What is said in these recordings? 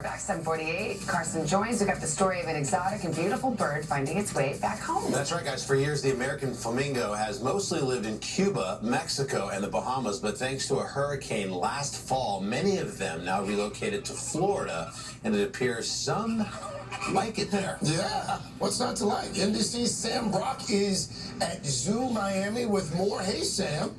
back 7:48. Carson joins. We've got the story of an exotic and beautiful bird finding its way back home. That's right, guys. For years, the American flamingo has mostly lived in Cuba, Mexico, and the Bahamas, but thanks to a hurricane last fall, many of them now relocated to Florida, and it appears some like it there. Yeah, what's not to like? NBC's Sam Brock is at Zoo Miami with more. Hey, Sam.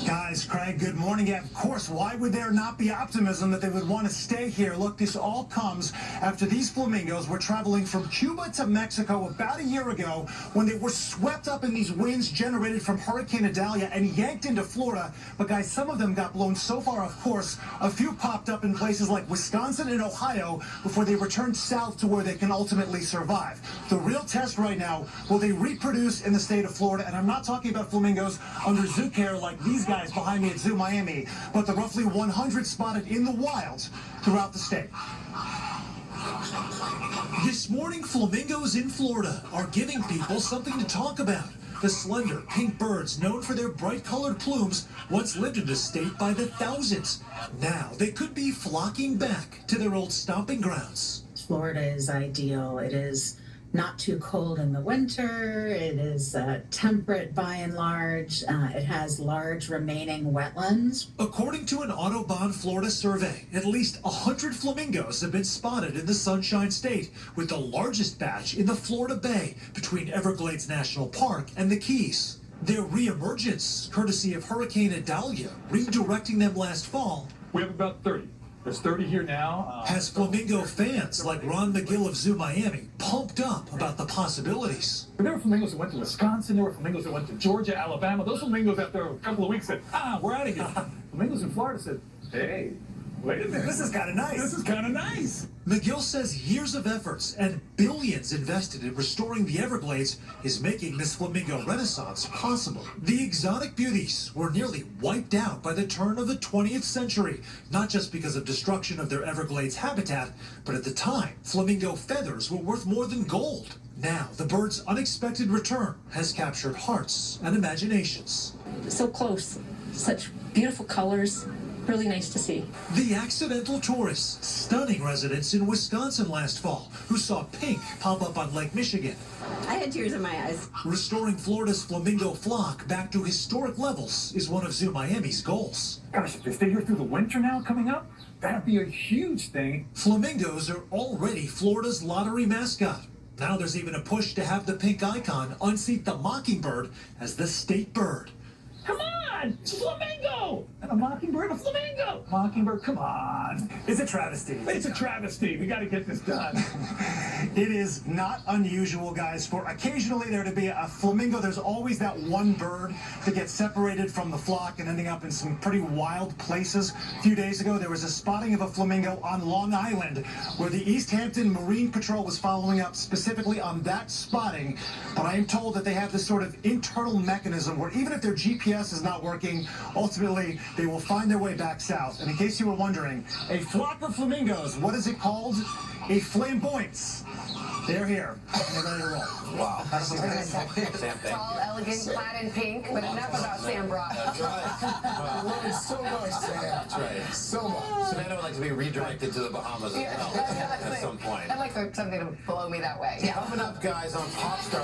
Guys, Craig, good morning. Yeah, of course, why would there not be optimism that they would want to stay here? Look, this all comes after these flamingos were traveling from Cuba to Mexico about a year ago when they were swept up in these winds generated from Hurricane Idalia and yanked into Florida. But guys, some of them got blown so far, of course, a few popped up in places like Wisconsin and Ohio before they returned south to where they can ultimately survive. The real test right now, will they reproduce in the state of Florida? And I'm not talking about flamingos under zoo care like these guys behind me at Zoo Miami, but the roughly 100 spotted in the wild throughout the state. This morning, flamingos in Florida are giving people something to talk about. The slender pink birds, known for their bright-colored plumes, once lived in the state by the thousands. Now they could be flocking back to their old stomping grounds. Florida is ideal. It is not too cold in the winter. It is temperate by and large. It has large remaining wetlands. According to an Audubon Florida survey, at least 100 flamingos have been spotted in the Sunshine State, with the largest batch in the Florida Bay between Everglades National Park and the Keys. Their reemergence, courtesy of Hurricane Idalia, redirecting them last fall. We have about 30. There's 30 here now. Has flamingo fans like Ron McGill of Zoo Miami pumped up about the possibilities. There were flamingos that went to Wisconsin. There were flamingos that went to Georgia, Alabama. Those flamingos after a couple of weeks said, we're out of here. Flamingos in Florida said, hey, wait a minute. This is kind of nice. This is kind of nice. McGill says years of efforts and billions invested in restoring the Everglades is making this flamingo renaissance possible. The exotic beauties were nearly wiped out by the turn of the 20th century, not just because of destruction of their Everglades habitat, but at the time, flamingo feathers were worth more than gold. Now, the bird's unexpected return has captured hearts and imaginations. So close, such beautiful colors. Really nice to see. The accidental tourist, stunning residents in Wisconsin last fall, who saw pink pop up on Lake Michigan. I had tears in my eyes. Restoring Florida's flamingo flock back to historic levels is one of Zoo Miami's goals. Gosh, if they stay here through the winter now coming up, that'd be a huge thing. Flamingos are already Florida's lottery mascot. Now there's even a push to have the pink icon unseat the mockingbird as the state bird. Come on, it's a flamingo! And a mockingbird, a flamingo! Mockingbird, come on. It's a travesty. It's a travesty. We got to get this done. It is not unusual, guys, for occasionally there to be a flamingo. There's always that one bird that gets separated from the flock and ending up in some pretty wild places. A few days ago, there was a spotting of a flamingo on Long Island, where the East Hampton Marine Patrol was following up specifically on that spotting. But I am told that they have this sort of internal mechanism where even if their GPS is not working, ultimately they will find their way back south. And in case you were wondering, a flock of flamingos, what is it called? A flamboyance. They're here. They're ready to roll. Wow. Tall, elegant, clad in pink, but enough about Sam Brock. That's right. Love it so much, Sam. That's right. So much. Savannah would like to be redirected to the Bahamas as well at some point. I'd like for something to blow me that way. Coming up, guys, on Popstar.